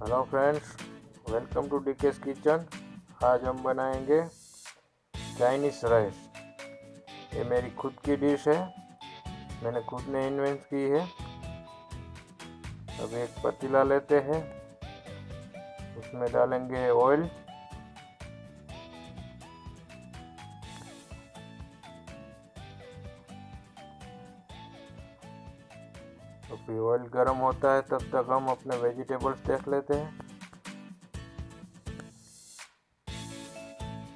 Hello friends, welcome to DK's kitchen. आज हम बनाएंगे चाइनीज़ राइस। ये मेरी खुद की डिश है, मैंने खुद ने इन्वेंट की है। अब एक पतीला लेते हैं, उसमें डालेंगे ऑयल। अभी ऑयल गर्म होता है तब तक हम अपने वेजिटेबल्स देख लेते हैं।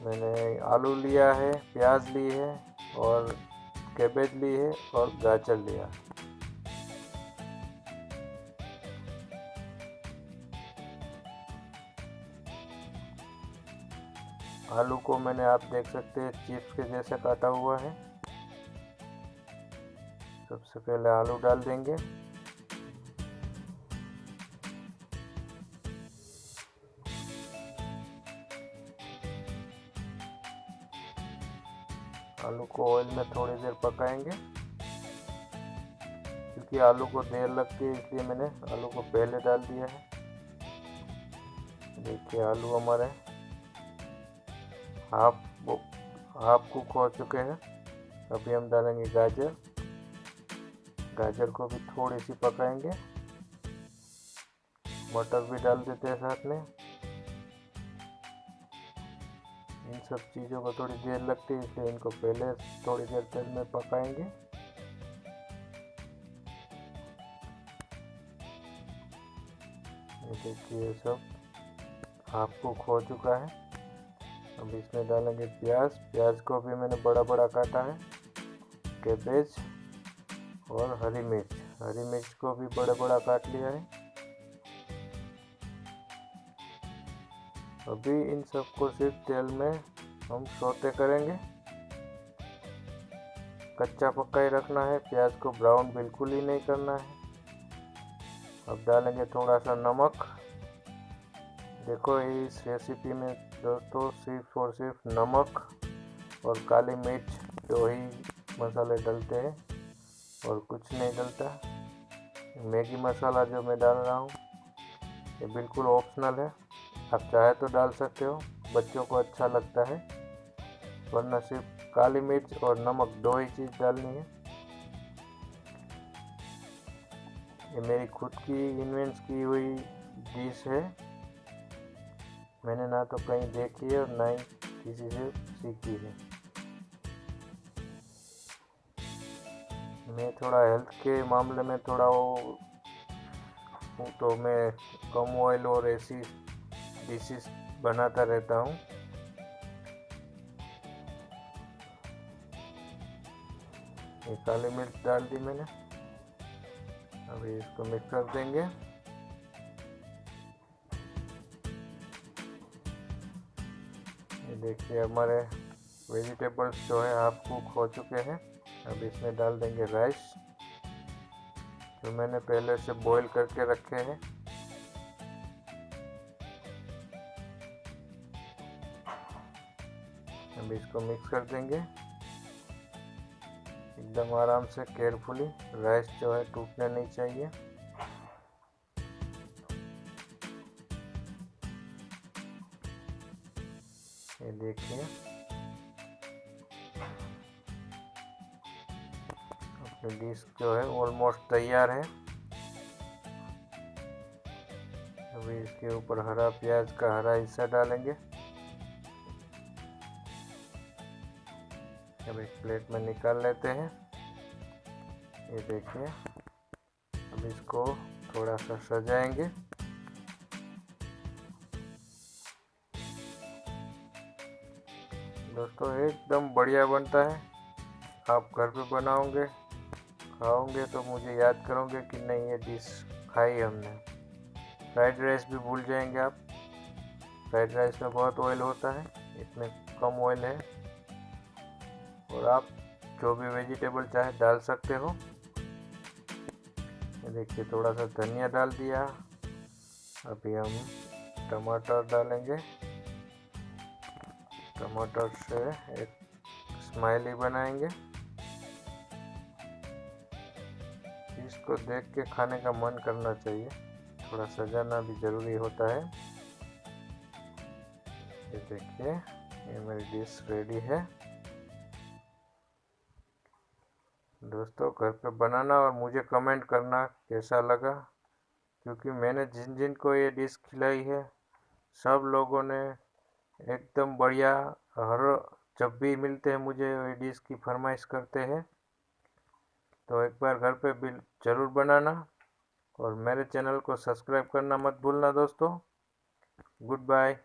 मैंने आलू लिया है, प्याज ली है और कैबेज ली है और गाजर लिया। आलू को मैंने, आप देख सकते हैं, चिप्स के जैसे काटा हुआ है। सबसे पहले आलू डाल देंगे। आलू को ऑयल में थोड़ी देर पकाएंगे, क्योंकि आलू को देर लगती है इसलिए मैंने आलू को पहले डाल दिया है। देखिए आलू हमारे हाफ कुक हो चुके हैं। अभी हम डालेंगे गाजर। गाजर को भी थोड़ी सी पकाएंगे। मटर भी डाल देते हैं साथ में। इन सब चीज़ों को थोड़ी देर लगती है इसलिए इनको पहले थोड़ी देर तेल में पकाएंगे। ये देखिए सब हाफ कुक हो चुका है। अब इसमें डालेंगे प्याज। प्याज को भी मैंने बड़ा बड़ा काटा है। कैबेज और हरी मिर्च। हरी मिर्च को भी बड़ा बड़ा काट लिया है। अभी इन सबको सिर्फ तेल में हम सौते करेंगे। कच्चा पक्का ही रखना है, प्याज को ब्राउन बिल्कुल ही नहीं करना है। अब डालेंगे थोड़ा सा नमक। देखो इस रेसिपी में दोस्तों सिर्फ और सिर्फ नमक और काली मिर्च दो ही मसाले डलते हैं और कुछ नहीं डलता। मैगी मसाला जो मैं डाल रहा हूँ ये बिल्कुल ऑप्शनल है, आप चाहे तो डाल सकते हो, बच्चों को अच्छा लगता है। वरना सिर्फ काली मिर्च और नमक दो ही चीज़ डालनी है। ये मेरी खुद की इन्वेंट की हुई डिश है। मैंने ना तो कहीं देखी है और ना ही किसी से सीखी है। मैं थोड़ा हेल्थ के मामले में थोड़ा वो हूँ, तो मैं कम ऑयल और ऐसी डिशेस बनाता रहता हूँ। ये काली मिर्च डाल दी मैंने। अभी इसको मिक्स कर देंगे। ये देखिए हमारे वेजिटेबल्स जो है हाफ कुक हो चुके हैं। अब इसमें डाल देंगे राइस जो मैंने पहले से बॉईल करके रखे हैं। अब इसको मिक्स कर देंगे एकदम आराम से, केयरफुली। राइस जो है टूटने नहीं चाहिए। ये देखिए अपनी डिश जो है ऑलमोस्ट तैयार है। अभी इसके ऊपर हरा प्याज का हरा हिस्सा डालेंगे। अब एक प्लेट में निकाल लेते हैं। ये देखिए अब इसको थोड़ा सा सजाएंगे। दोस्तों एकदम बढ़िया बनता है। आप घर पे बनाओगे, खाओगे तो मुझे याद करोगे कि नहीं ये डिश खाई हमने। फ्राइड राइस भी भूल जाएंगे आप। फ्राइड राइस में बहुत ऑयल होता है, इसमें कम ऑयल है। और आप जो भी वेजिटेबल चाहे डाल सकते हो। ये देखिए थोड़ा सा धनिया डाल दिया। अभी हम टमाटर डालेंगे। टमाटर से एक स्माइली बनाएंगे। इसको देख के खाने का मन करना चाहिए। थोड़ा सजाना भी ज़रूरी होता है। ये देखिए, ये मेरी डिश रेडी है। दोस्तों घर पे बनाना और मुझे कमेंट करना कैसा लगा, क्योंकि मैंने जिन जिन को ये डिश खिलाई है सब लोगों ने एकदम बढ़िया, हर जब भी मिलते हैं मुझे ये डिश की फरमाइश करते हैं। तो एक बार घर पे भी ज़रूर बनाना और मेरे चैनल को सब्सक्राइब करना मत भूलना दोस्तों। Good bye.